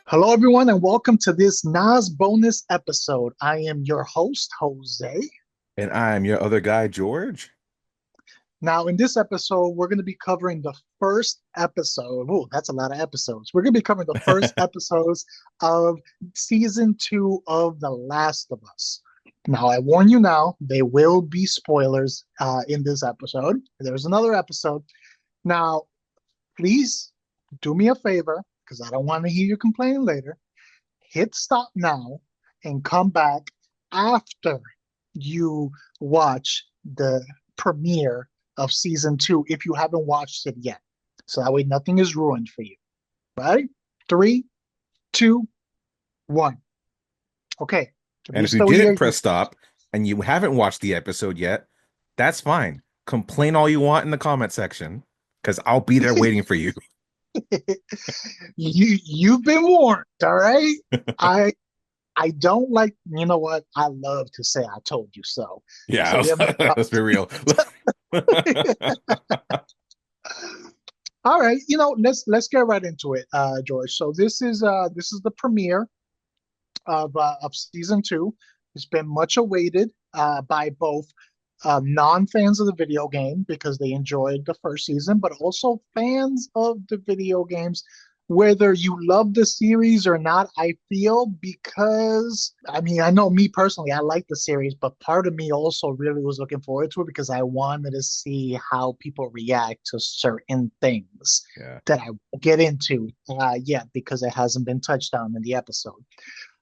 Hello, everyone, and welcome to this NASS bonus episode. I am your host, Jose. And I'm your other guy, George. Now, in this episode, we're going to be covering the first episode. Oh, that's a lot of episodes. We're going to be covering the first episodes of season two of The Last of Us. Now, I warn you now, there will be spoilers in this episode. There's another episode. Now, please do me a favor because I don't want to hear you complain later. Hit stop now and come back after you watch the premiere of season two if you haven't watched it yet. So that way nothing is ruined for you. Right? Three, two, one. Okay. If And you're if you still didn't here, press stop and you haven't watched the episode yet, that's fine. Complain all you want in the comment section because I'll be there waiting for you. you've been warned. All right. I I don't like. You know what? I love to say I told you so. So Yeah, we have no let's be real. All right, let's get right into it, George. So this is the premiere of season two. It's been much awaited by both non-fans of the video game because they enjoyed the first season, but also fans of the video games. Whether you love the series or not, I feel because I mean I know me personally, I like the series, but part of me also really was looking forward to it because I wanted to see how people react to certain things Yeah. that I will get into yet because it hasn't been touched on in the episode.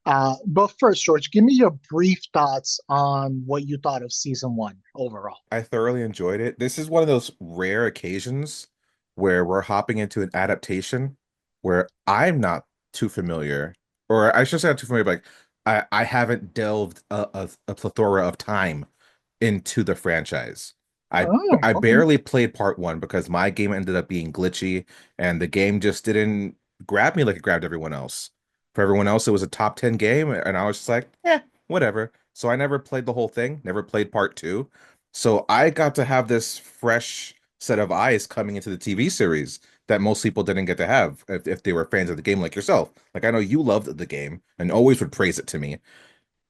But first, George, give me your brief thoughts on what you thought of season one overall. I thoroughly enjoyed it. This is one of those rare occasions where we're hopping into an adaptation where I'm not too familiar, or I should say not too familiar, but like, I haven't delved a plethora of time into the franchise. I Oh, I okay. barely played part one because my game ended up being glitchy and the game just didn't grab me like it grabbed everyone else. For everyone else, it was a top 10 game, and I was just like, whatever. So I never played the whole thing, never played part two. So I got to have this fresh set of eyes coming into the TV series that most people didn't get to have if they were fans of the game like yourself. Like I know you loved the game and always would praise it to me.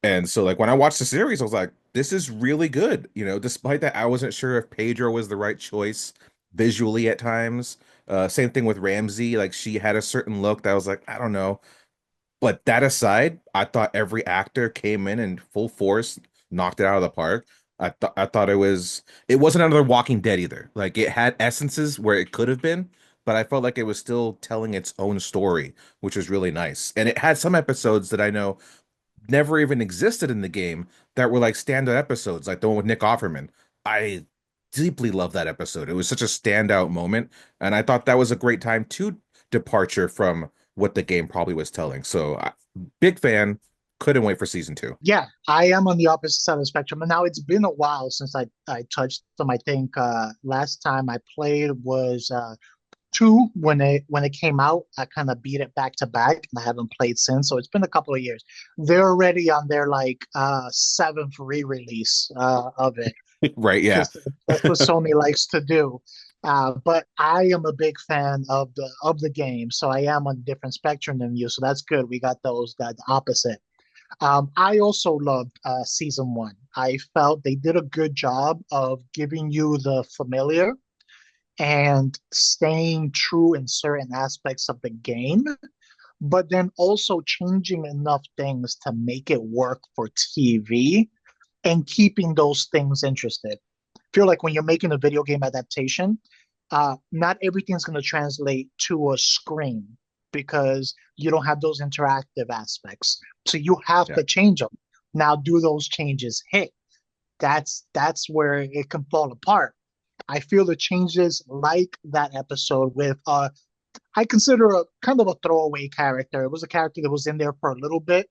And so like when I watched the series, I was like, this is really good. Despite that I wasn't sure if Pedro was the right choice visually at times. Same thing with Ramsey. Like she had a certain look that I was like, I don't know. But that aside, I thought every actor came in full force, knocked it out of the park. I thought it wasn't another Walking Dead either. Like it had essences where it could have been, but I felt like it was still telling its own story, which was really nice. And it had some episodes that I know never even existed in the game that were like standout episodes, like the one with Nick Offerman. I deeply love that episode. It was such a standout moment, and I thought that was a great time to departure from what the game probably was telling. So, big fan. Couldn't wait for season two. Yeah, I am on the opposite side of the spectrum. And now it's been a while since I touched them. I think last time I played was two when it came out. I kind of beat it back to back, and I haven't played since. So it's been a couple of years. They're already on their like seventh re-release of it Right? Yeah. because that's what Sony likes to do. But I am a big fan of the game, so I am on a different spectrum than you. So that's good. We got those that opposite. I also loved season one. I felt they did a good job of giving you the familiar and staying true in certain aspects of the game, but then also changing enough things to make it work for TV and keeping those things interested. I feel like when you're making a video game adaptation, not everything's going to translate to a screen because you don't have those interactive aspects. So you have Yeah. to change them. Now, do those changes hit? That's where it can fall apart. I feel the changes like that episode with I consider a kind of a throwaway character. It was a character that was in there for a little bit.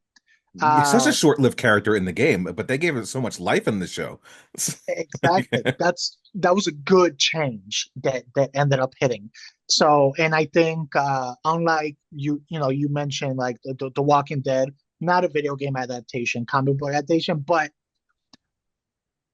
It's such a Uh, short-lived character in the game, but they gave it so much life in the show. Exactly. That was a good change that ended up hitting. So, and I think unlike you mentioned like the Walking Dead, not a video game adaptation, comic book adaptation, but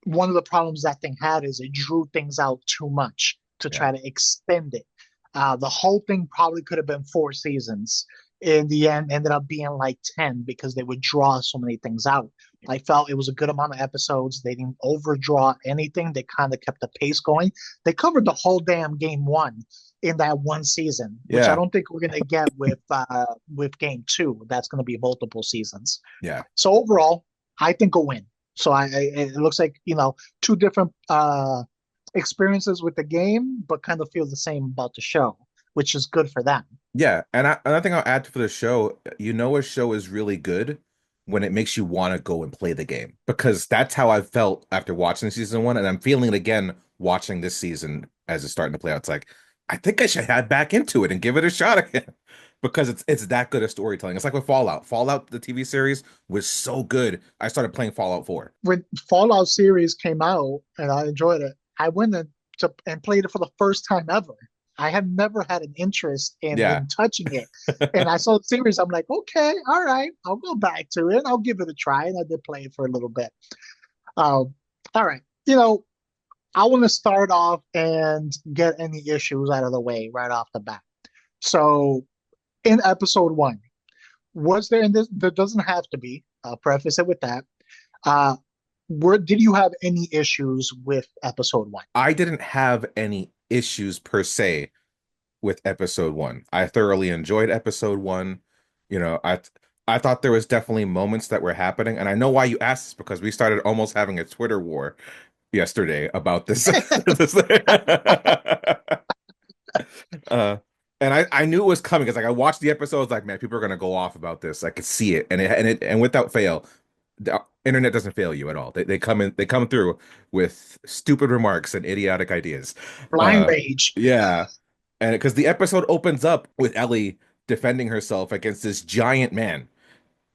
one of the problems that thing had is it drew things out too much to Yeah. try to extend it. The whole thing probably could have been four seasons, in the end ended up being like 10 because they would draw so many things out. I felt it was a good amount of episodes. They didn't overdraw anything. They kind of kept the pace going. They covered the whole damn game one in that one season, which I Yeah. don't think we're going to get with game two. That's going to be multiple seasons. Yeah. So overall, I think a win. So it looks like, two different experiences with the game, but kind of feel the same about the show, which is good for them. Yeah, and another thing I'll add for the show, a show is really good when it makes you want to go and play the game because that's how I felt after watching season one, and I'm feeling it again watching this season as it's starting to play out. It's like I think I should head back into it and give it a shot again because it's that good of storytelling. It's like with Fallout. Fallout, the TV series, was so good. I started playing Fallout 4. When Fallout series came out and I enjoyed it, I went and played it for the first time ever. I have never had an interest Yeah. in touching it. And I saw the series, I'm like, okay, all right, I'll go back to it. I'll give it a try. And I did play it for a little bit. All right. I want to start off and get any issues out of the way right off the bat. So in episode one, was there, and this there doesn't have to be, I'll preface it with that. Uh, did you have any issues with episode one? I didn't have any issues per se with episode one. I thoroughly enjoyed episode one. You know, I thought there was definitely moments that were happening, and I know why you asked this because we started almost having a Twitter war yesterday about this. this uh, and I knew it was coming because like I watched the episodes, like man, people are gonna go off about this. I could see it, and without fail, the internet doesn't fail you at all. They come through with stupid remarks and idiotic ideas. Blind Uh, rage. yeah. And because the episode opens up with Ellie defending herself against this giant man.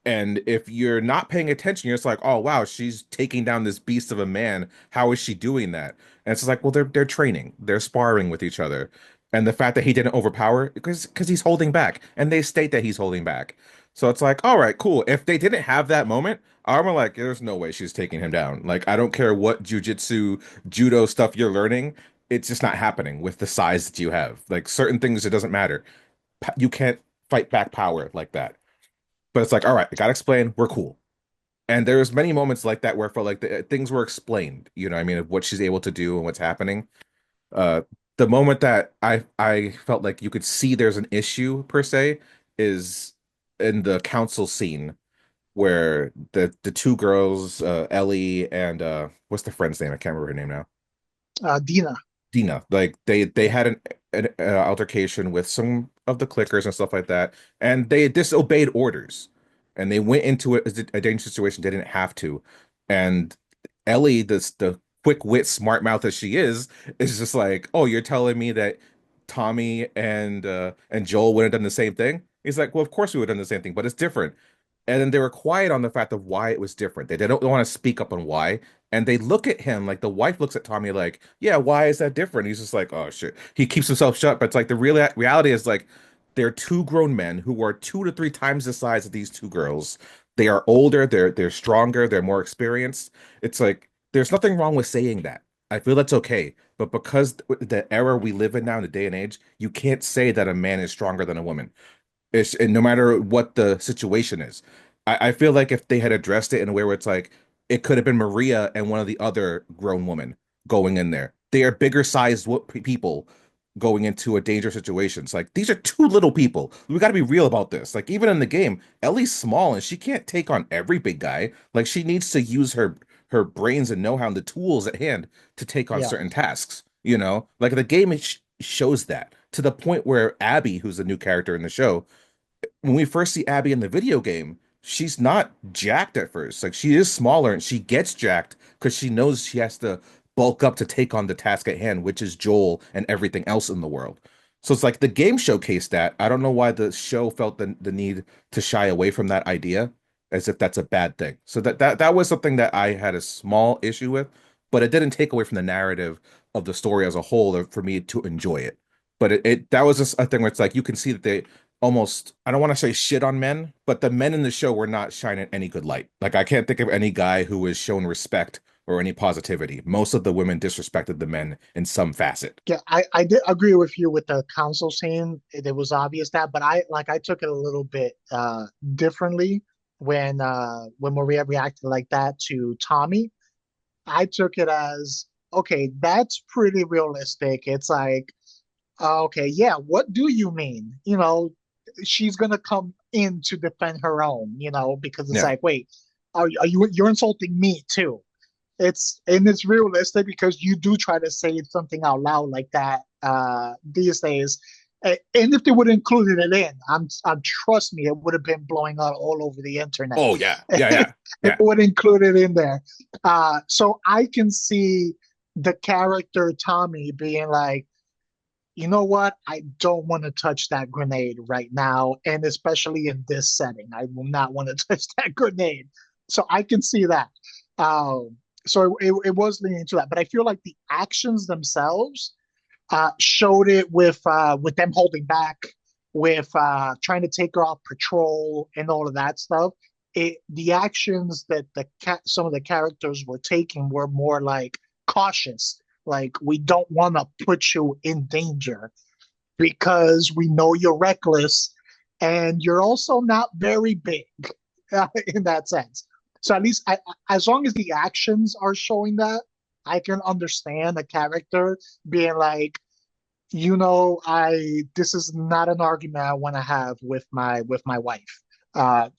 And if you're not paying attention, you're just like, oh wow, she's taking down this beast of a man. How is she doing that? And it's just like, well, they're training, they're sparring with each other. And the fact that he didn't overpower because he's holding back, and they state that he's holding back. So it's like, all right, cool. If they didn't have that moment, I'm like, there's no way she's taking him down. Like, I don't care what jujitsu, judo stuff you're learning, it's just not happening with the size that you have. Like certain things, it doesn't matter. You can't fight back power like that. But it's like, all right, I gotta explain. We're cool. And there's many moments like that where I felt like things were explained. You know, what I mean, of what she's able to do and what's happening. Uh, the moment that I felt like you could see there's an issue per se is in the council scene where the two girls, Ellie and what's the friend's name? I can't remember her name now. Dina. Dina, like they had an altercation with some of the clickers and stuff like that, and they disobeyed orders, and they went into a dangerous situation they didn't have to, and Ellie, the quick wit, smart mouth as she is just like, oh, you're telling me that Tommy and Joel would have done the same thing? He's like, well, of course we would have done the same thing, but it's different. And then they were quiet on the fact of why it was different. They don't want to speak up on why. And they look at him like the wife looks at Tommy like, yeah, why is that different? He's just like, oh shit. He keeps himself shut, but it's like the real reality is like they're two grown men who are 2 to 3 times the size of these two girls. They are older, they're stronger, they're more experienced. It's like there's nothing wrong with saying that. I feel that's okay. But because the era we live in now in the day and age, you can't say that a man is stronger than a woman. And no matter what the situation is. I feel like if they had addressed it in a way where it's like it could have been Maria and one of the other grown women going in there. They are bigger sized people going into a dangerous situation. It's like these are two little people. We got to be real about this. Like even in the game, Ellie's small and she can't take on every big guy. Like she needs to use her brains and know-how and the tools at hand to take on Yeah. certain tasks. You know, like the game shows that to the point where Abby, who's the new character in the show, when we first see Abby in the video game, she's not jacked at first. Like she is smaller and she gets jacked because she knows she has to bulk up to take on the task at hand, which is Joel and everything else in the world. So it's like the game showcased that. I don't know why the show felt the need to shy away from that idea as if that's a bad thing. So that was something that I had a small issue with, but it didn't take away from the narrative of the story as a whole or for me to enjoy it. But it that was just a thing where it's like you can see that they almost, I don't want to say shit on men, but the men in the show were not shining any good light. Like I can't think of any guy who was shown respect or any positivity. Most of the women disrespected the men in some facet. Yeah, I did agree with you with the council scene. It was obvious that, but I took it a little bit differently when Maria reacted like that to Tommy. I took it as, okay, that's pretty realistic. It's like, okay, yeah, what do you mean? She's gonna come in to defend her own, because it's Yeah. like, wait, you're insulting me too? It's realistic because you do try to say something out loud like that these days. And if they would have included it in, I'm trust me, it would have been blowing out all over the internet. Oh yeah. Yeah, If yeah. it Yeah. would include it in there. So I can see the character Tommy being like, you know what? I don't want to touch that grenade right now. And especially in this setting, I will not want to touch that grenade. So I can see that. So it was leaning to that. But I feel like the actions themselves showed it with them holding back, with trying to take her off patrol and all of that stuff. The actions that some of the characters were taking were more like cautious, like we don't want to put you in danger because we know you're reckless and you're also not very big in that sense. So at least as long as the actions are showing that, I can understand a character being like, I this is not an argument I want to have with my wife.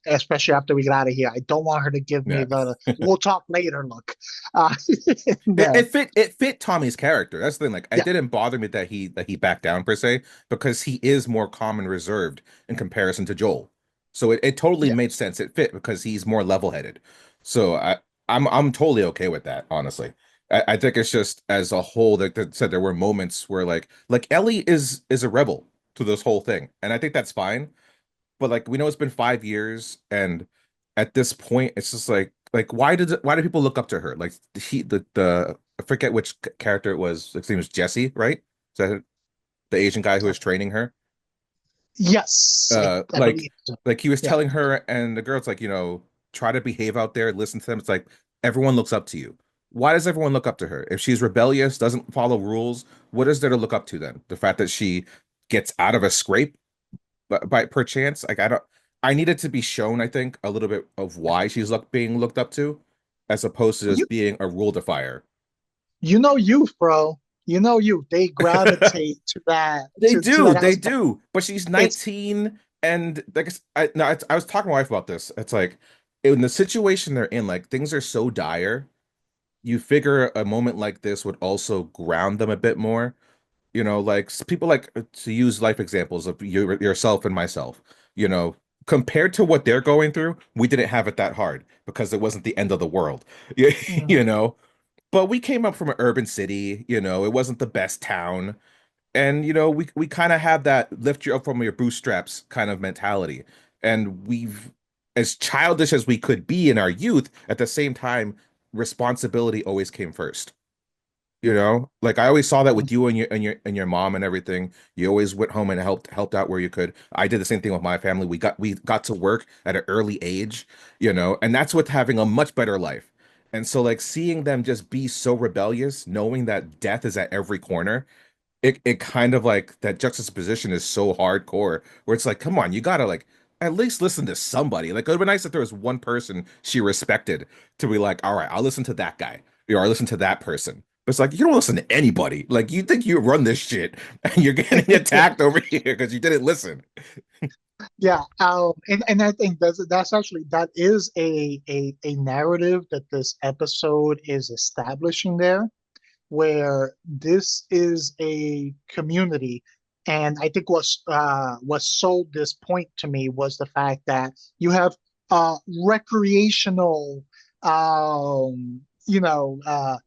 Especially after we get out of here. I don't want her to give me Yeah. the we'll talk later look. Uh, It, there. it fit it fit Tommy's character. That's the thing. Like, it Yeah, didn't bother me that he backed down per se, because he is more calm and reserved in comparison to Joel. So it totally yeah. made sense. It fit because he's more level-headed. So I'm totally okay with that, honestly. I think it's just as a whole that said there were moments where like Ellie is a rebel to this whole thing. And I think that's fine. But like, we know it's been 5 years, and at this point it's just like why do people look up to her? Like, the I forget which character it was. His name was Jesse, right? Is that it? The Asian guy who was training her? Yes, I Like believe so. he was Yeah. telling her, and the girl's like, try to behave out there, listen to them. It's like everyone looks up to you. Why does everyone look up to her? If she's rebellious, doesn't follow rules, what is there to look up to then? The fact that she gets out of a scrape by perchance. Like, I needed to be shown, I think, a little bit of why she's being looked up to, as opposed to You just being a rule defier. you know youth, bro. You know you. They gravitate to that to that They aspect. do, but she's It's 19, and like I no, I was talking to my wife about this. It's like, in the situation they're in, like, things are so dire. You figure a moment like this would also ground them a bit more. Like, people like to use life examples of yourself and myself. You know, Compared to what they're going through, we didn't have it that hard because it wasn't the end of the world. You, mm, you know, but we came up from an urban city. It wasn't the best town, and we kind of have that lift you up from your bootstraps kind of mentality. And we've, as childish as we could be in our youth, at the same time, responsibility always came first. Like, I always saw that mm, with you and your mom and everything. You always went home and helped out where you could. I did the same thing with my family. We got to work at an early age, and that's with having a much better life. And so, like, seeing them just be so rebellious, knowing that death is at every corner, it kind of, like, that juxtaposition is so hardcore, where it's like, come on, you gotta, like, at least listen to somebody. Like, it would be nice if there was one person she respected to be like, all right, I'll listen to that guy, or I'll listen to that person. But it's like, you don't listen to anybody. Like, you think you run this shit, and you're getting attacked over here because you didn't listen. yeah. And I think that's actually that is a narrative that this episode is establishing there, where this is a community. And I think what sold this point to me was the fact that you have recreational, um, you know, uh,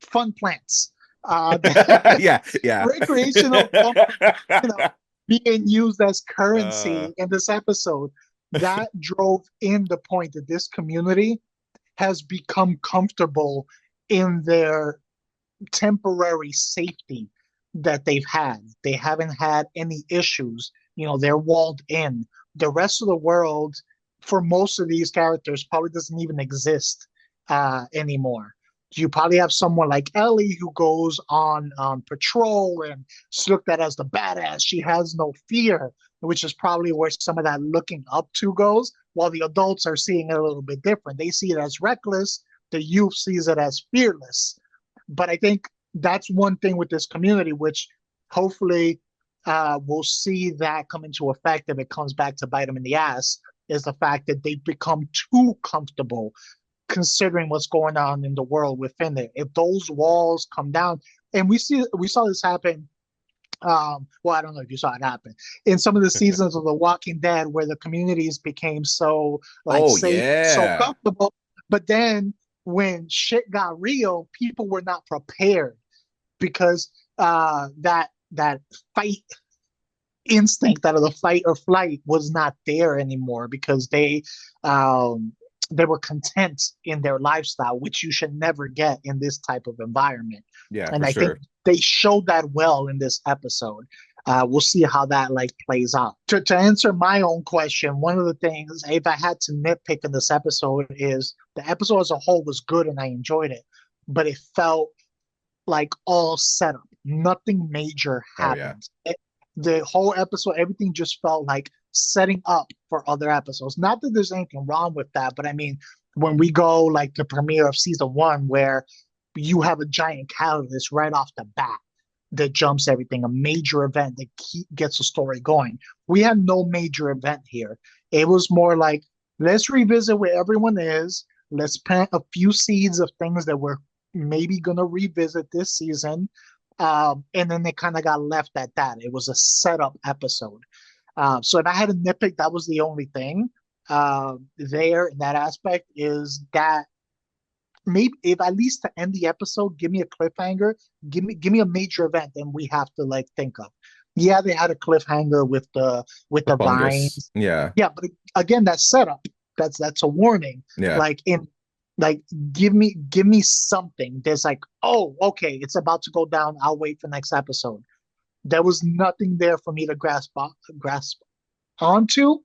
fun plants, Yeah, yeah. recreational fun plants, being used as uh currency in this episode. That drove in the point that this community has become comfortable in their temporary safety that they've had. They haven't had any issues. They're walled in. The rest of the world, for most of these characters, probably doesn't even exist anymore. You probably have someone like Ellie who goes on patrol and is looked at as the badass. She has no fear, which is probably where some of that looking up to goes. While the adults are seeing it a little bit different. They see it as reckless. The youth sees it as fearless. But I think that's one thing with this community, which hopefully we'll see that come into effect if it comes back to bite them in the ass, is the fact that they've become too comfortable considering what's going on in the world within it. If those walls come down, and we saw this happen. Well, I don't know if you saw it happen in some of the seasons of The Walking Dead, where the communities became so like Oh safe, so yeah. comfortable. But then when shit got real, people were not prepared because that fight instinct out of the fight or flight was not there anymore because um, they were content in their lifestyle, which you should never get in this type of environment. Yeah, And for I think sure. they showed that well in this episode. We'll see how that like plays out. To answer my own question, one of the things, if I had to nitpick in this episode, is the episode as a whole was good and I enjoyed it, but it felt like all set up. Nothing major Oh yeah. happened. The whole episode, everything just felt like setting up for other episodes. Not that there's anything wrong with that, but I mean, when we go like the premiere of season one, where you have a giant catalyst right off the bat that jumps everything, a major event that gets the story going. We had no major event here. It was more like, let's revisit where everyone is. Let's plant a few seeds of things that we're maybe going to revisit this season. And then they kind of got left at that. It was a setup episode. So if I had a nitpick, that was the only thing there in that aspect, is that maybe if at least to end the episode, give me a cliffhanger, give me a major event, and we have to like think of. Yeah, they had a cliffhanger with The the fungus. vines. Yeah. Yeah, but again, that's setup. That's a warning. Yeah. Like in like give me something. There's like, oh, okay, it's about to go down. I'll wait for next episode. There was nothing there for me to grasp onto,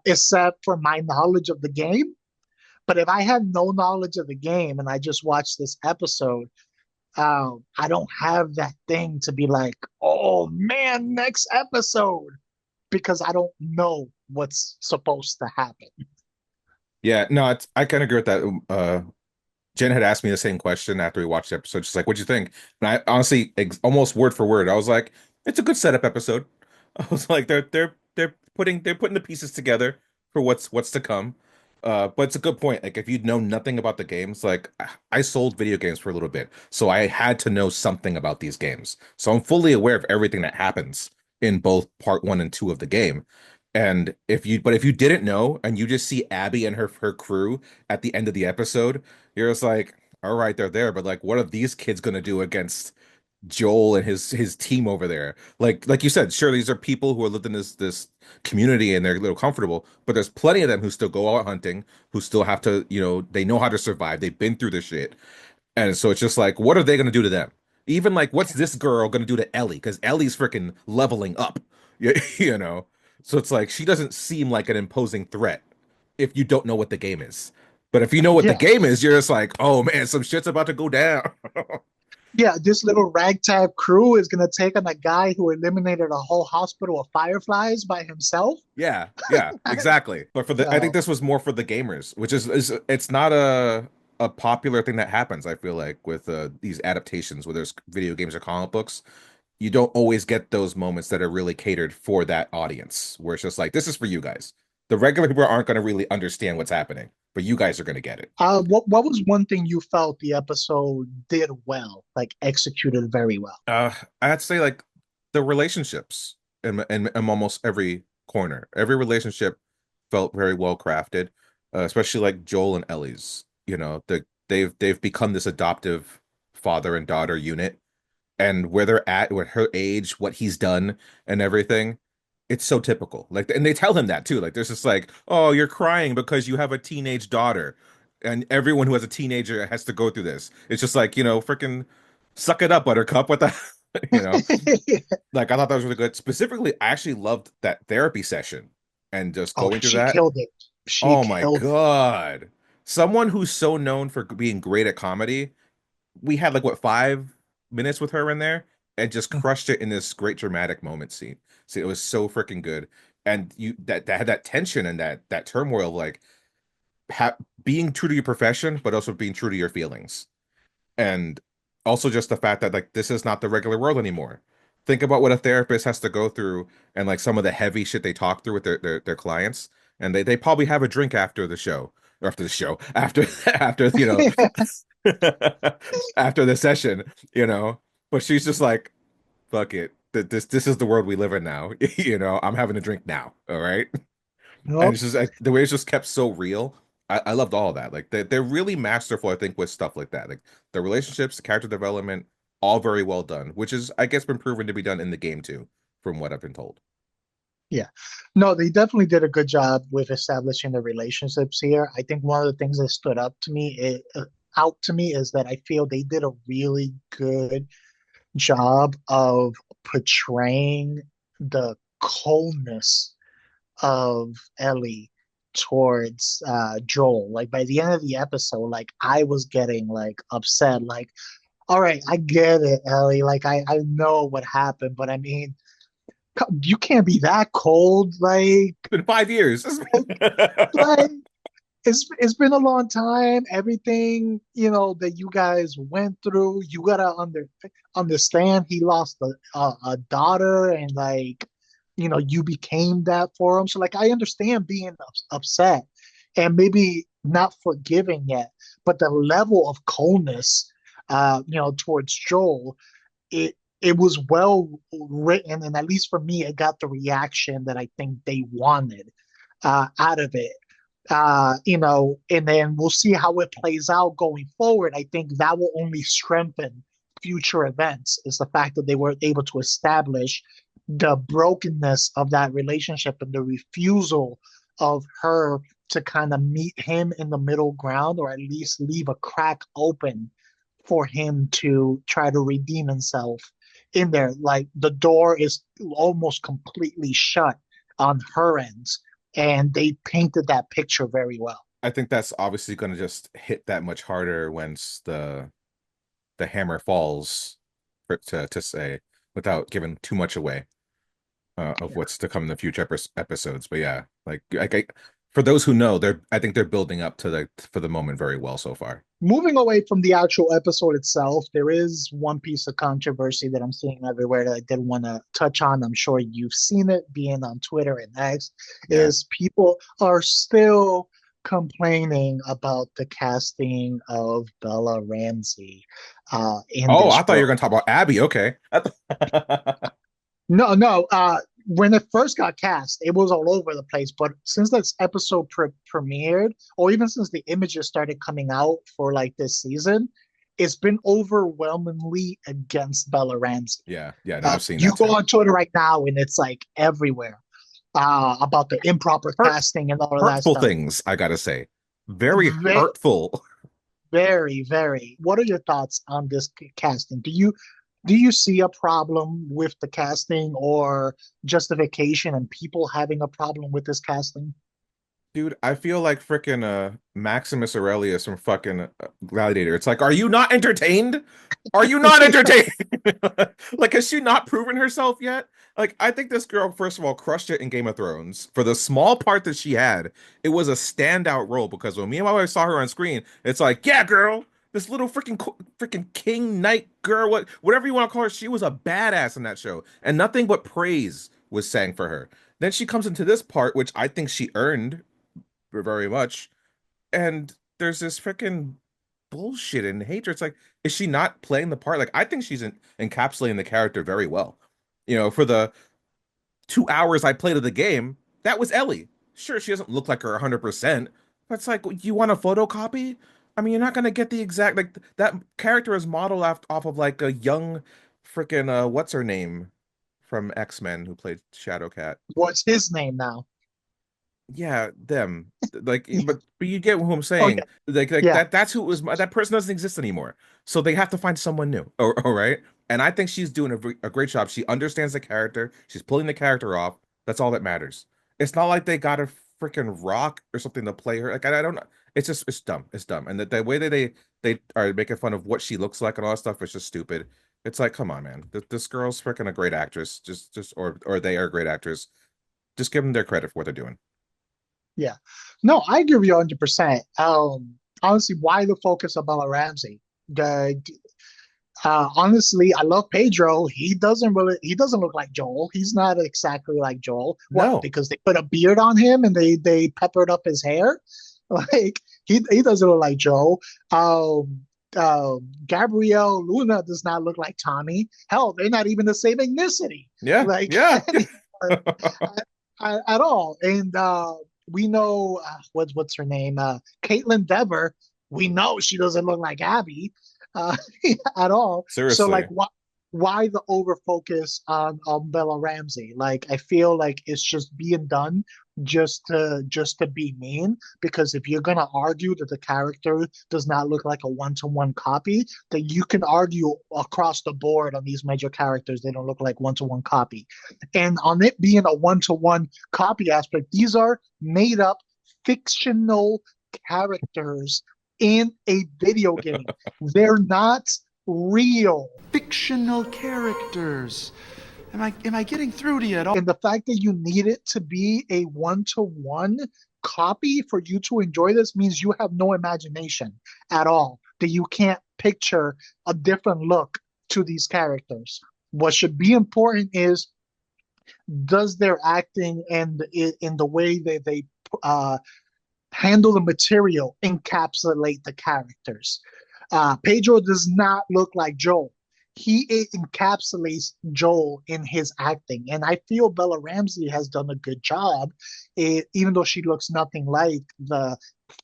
except for my knowledge of the game. But if I had no knowledge of the game and I just watched this episode, I don't have that thing to be like, oh man, next episode, because I don't know what's supposed to happen. Yeah. No, I kind of agree with that. Jen had asked me the same question after we watched the episode. She's like, "What'd you think?" And I honestly, almost word for word, I was like, "It's a good setup episode." I was like, "They're putting the pieces together for what's to come." But it's a good point. Like, if you'd know nothing about the games, like I sold video games for a little bit, so I had to know something about these games. So I'm fully aware of everything that happens in both part one and two of the game. And if you didn't know and you just see Abby and her crew at the end of the episode, you're just like, all right, they're there, but like, what are these kids gonna do against Joel and his team over there? Like you said, sure, these are people who are lived in this community and they're a little comfortable, but there's plenty of them who still go out hunting, who still have to, they know how to survive. They've been through this shit. And so it's just like, what are they gonna do to them? Even like, what's this girl gonna do to Ellie? Because Ellie's freaking leveling up, you know. So it's like she doesn't seem like an imposing threat if you don't know what the game is. But if you know what the Yeah, game is, you're just like, oh man, some shit's about to go down. yeah. This little ragtag crew is gonna take on a guy who eliminated a whole hospital of fireflies by himself. Yeah, yeah, exactly. But I think So this was more for the gamers, which is it's not a popular thing that happens. I feel like with these adaptations, whether it's video games or comic books, you don't always get those moments that are really catered for that audience, where it's just like, this is for you guys. The regular people aren't going to really understand what's happening, but you guys are going to get it. what was one thing you felt the episode did well, like executed very well? Uh, I'd say like the relationships in almost every corner. Every relationship felt very well crafted, especially like Joel and Ellie's. They've become this adoptive father and daughter unit, and where they're at with her age, what he's done, and everything. It's so typical. Like, and they tell him that too. Like, there's just like, oh, you're crying because you have a teenage daughter, and everyone who has a teenager has to go through this. It's just like, freaking suck it up, Buttercup. What the, you know? Like, I thought that was really good. Specifically, I actually loved that therapy session and just Oh, going through she that. killed it. She Oh my killed it. God. someone who's so known for being great at comedy, we had like what 5 minutes with her in there and just crushed it in this great dramatic moment scene. See, it was so freaking good. And you that had that tension and that turmoil of like ha being true to your profession, but also being true to your feelings. And also just the fact that like this is not the regular world anymore. Think about what a therapist has to go through and like some of the heavy shit they talk through with their clients. And they probably have a drink after the show, or after the show, after after after the session, you know. But she's just like, fuck it. This is the world we live in now. I'm having a drink now. All right. And Nope. it's just like, the way it's just kept so real. I loved all of that. Like they're really masterful, I think, with stuff like that. Like the relationships, the character development, all very well done, which is, I guess, been proven to be done in the game too, from what I've been told. Yeah. No, they definitely did a good job with establishing the relationships here. I think one of the things that stood up to me, out to me, is that I feel they did a really good job of portraying the coldness of Ellie towards Joel. Like by the end of the episode, like I was getting like upset. Like, all right, I get it, Ellie. Like I know what happened, but I mean, you can't be that cold. It's been 5 years. Like it's been a long time. Everything that you guys went through, you gotta understand. He lost a daughter, and like you became that for him. So like I understand being upset and maybe not forgiving yet, but the level of coldness, towards Joel, it was well written, and at least for me, it got the reaction that I think they wanted out of it. And then we'll see how it plays out going forward. I think that will only strengthen future events, is the fact that they were able to establish the brokenness of that relationship and the refusal of her to kind of meet him in the middle ground, or at least leave a crack open for him to try to redeem himself in there. Like the door is almost completely shut on her end, and they painted that picture very well. I think that's obviously going to just hit that much harder once the hammer falls, to say, without giving too much away of Yeah. what's to come in the future episodes. But yeah, for those who know, I think they're building up to for the moment very well so far. Moving away from the actual episode itself, there is one piece of controversy that I'm seeing everywhere that I did want to touch on. I'm sure you've seen it being on Twitter and X, Yeah. is people are still complaining about the casting of Bella Ramsey in Oh, this I thought you were role. going to talk about Abby. Okay. No, no. When it first got cast, it was all over the place. But since this episode premiered, or even since the images started coming out for like this season, it's been overwhelmingly against Bella Ramsey. Yeah, yeah, no, I've seen You that go too. on Twitter right now, and it's like everywhere about the improper Hurt, casting and all of that hurtful stuff. things, I gotta say. Very Very, hurtful. very, very. What are your thoughts on this casting? Do you see a problem with the casting or justification and people having a problem with this casting? Dude, I feel like freaking Maximus Aurelius from fucking Gladiator. It's like, are you not entertained? Are you not entertained? Like, has she not proven herself yet? Like, I think this girl, first of all, crushed it in Game of Thrones. For the small part that she had, it was a standout role because when me and my wife saw her on screen, it's like, yeah, girl, this little freaking king knight girl, whatever you want to call her, she was a badass in that show, and nothing but praise was sang for her. Then she comes into this part, which I think she earned very much. And there's this freaking bullshit and hatred. It's like, is she not playing the part? Like, I think she's encapsulating the character very well. For the 2 hours I played of the game, that was Ellie. Sure, she doesn't look like her 100%, but it's like, you want a photocopy? I mean, you're not gonna get the exact, like, that character is modeled off of like a young freaking what's her name from X-Men who played Shadowcat. What's his name now? Yeah, them. Like, but you get who I'm Oh saying. yeah, Like yeah. that's who it was. That person doesn't exist anymore. So they have to find someone new. All right. And I think she's doing a great job. She understands the character. She's pulling the character off. That's all that matters. It's not like they got a freaking rock or something to play her. Like I don't know. it's dumb. It's dumb. And the way that they are making fun of what she looks like and all that stuff is just stupid. It's like, come on, man. This girl's freaking a great actress. Just or they are great actors. Just give them their credit for what they're doing. Yeah. No, I agree with you 100%. Honestly, why the focus on Bella Ramsey? The Honestly, I love Pedro. He doesn't look like Joel. He's not exactly like Joel. What? No. Because they put a beard on him and they peppered up his hair? Like he doesn't look like Joel. Gabrielle Luna does not look like Tommy. Hell, they're not even the same ethnicity. Yeah. Like Yeah. at all. And we know what's her name, Caitlin Dever. We know she doesn't look like Abby uh, at all. So like, Seriously. why the over focus on Bella Ramsey? Like, I feel like it's just being done just to be mean. Because if you're gonna argue that the character does not look like a one-to-one copy, then you can argue across the board on these major characters they don't look like one-to-one copy. And on it being a one-to-one copy aspect, these are made up fictional characters in a video game. They're not real. Fictional characters. Am I getting through to you at all? And the fact that you need it to be a one-to-one copy for you to enjoy this means you have no imagination at all, that you can't picture a different look to these characters. What should be important is, does their acting and in the way that they uh, handle the material encapsulate the characters? Pedro does not look like Joel. He encapsulates Joel in his acting, and I feel Bella Ramsey has done a good job, even though she looks nothing like the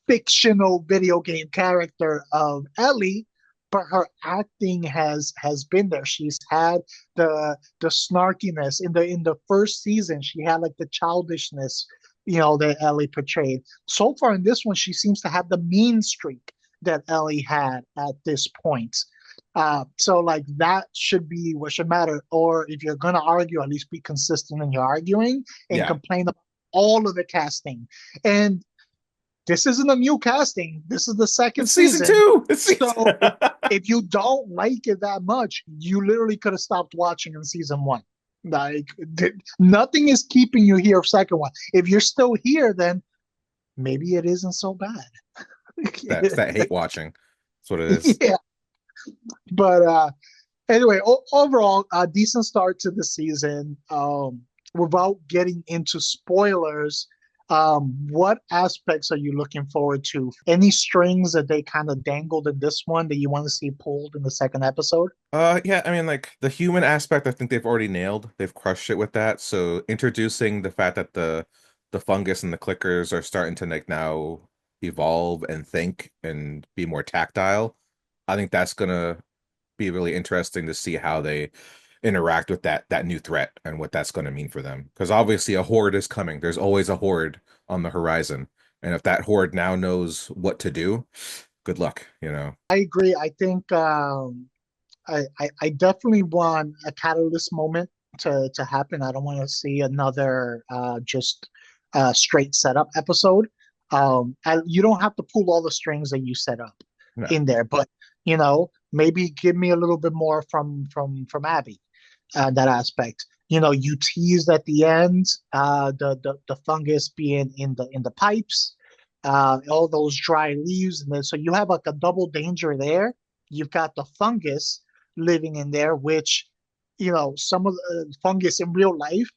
fictional video game character of Ellie. But her acting has been there. She's had the snarkiness in the first season. She had like the childishness, that Ellie portrayed. So far in this one, she seems to have the mean streak that Ellie had at this point. So like that should be what should matter. Or if you're gonna argue, at least be consistent in your arguing and Yeah. complain about all of the casting. And this isn't a new casting. This is the second It's season season. two. It's season. So if you don't like it that much, you literally could have stopped watching in season one. Like nothing is keeping you here for second one. If you're still here, then maybe it isn't so bad. That's that hate watching. That's what it is. Yeah. But anyway, overall, a decent start to the season. Without getting into spoilers, what aspects are you looking forward to? Any strings that they kind of dangled in this one that you want to see pulled in the second episode? Yeah, I mean, like the human aspect, I think they've already nailed. They've crushed it with that. So introducing the fact that the fungus and the clickers are starting to like now evolve and think and be more tactile. I think that's gonna be really interesting to see how they interact with that new threat and what that's going to mean for them. Because obviously a horde is coming. There's always a horde on the horizon. And if that horde now knows what to do, good luck. I agree. I think I definitely want a catalyst moment to happen. I don't want to see another just straight setup episode. You don't have to pull all the strings that you set up No. in there, but maybe give me a little bit more from Abby, that aspect. You teased at the end, the fungus being in the pipes, all those dry leaves, and then so you have like a double danger there. You've got the fungus living in there, which some of the fungus in real life.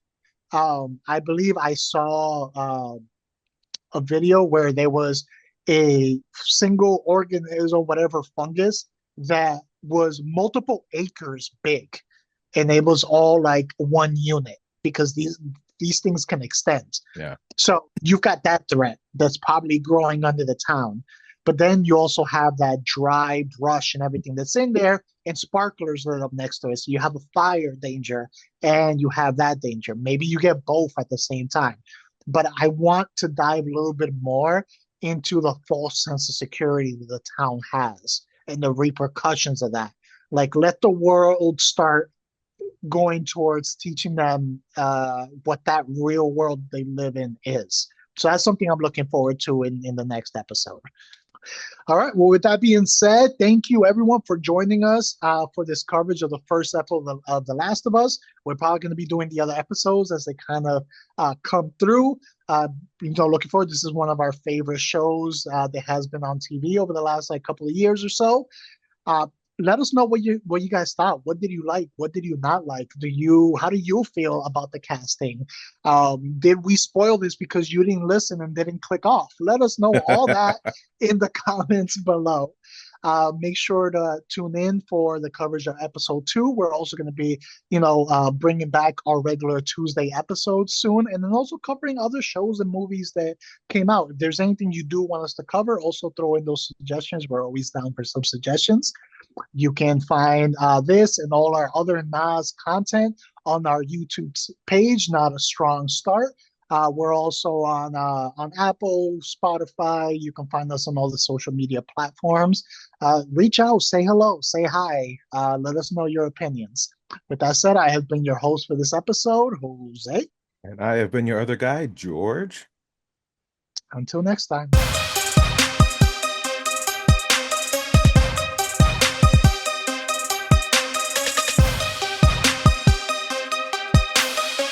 I believe I saw a video where there was a single organism, whatever fungus, that was multiple acres big, and it was all like one unit because these things can extend. Yeah. So you've got that threat that's probably growing under the town. But then you also have that dry brush and everything that's in there, and sparklers lit up next to it. So you have a fire danger and you have that danger. Maybe you get both at the same time. But I want to dive a little bit more into the false sense of security that the town has and the repercussions of that. Like, let the world start going towards teaching them what that real world they live in is. So that's something I'm looking forward to in the next episode. All right. Well, with that being said, thank you everyone for joining us for this coverage of the first episode of The Last of Us. We're probably going to be doing the other episodes as they kind of come through. Looking forward. This is one of our favorite shows that has been on TV over the last couple of years or so. Uh, Let us know what you guys thought. What did you like? What did you not like? How do you feel about the casting? Did we spoil this because you didn't listen and didn't click off? Let us know all that in the comments below. Make sure to tune in for the coverage of episode 2. We're also going to be, bringing back our regular Tuesday episodes soon, and then also covering other shows and movies that came out. If there's anything you do want us to cover, also throw in those suggestions. We're always down for some suggestions. You can find this and all our other NASS content on our YouTube page, Not a Strong Start. We're also on Apple, Spotify. You can find us on all the social media platforms. Reach out, say hello, say hi. Let us know your opinions. With that said, I have been your host for this episode, Jose. And I have been your other guy, George. Until next time.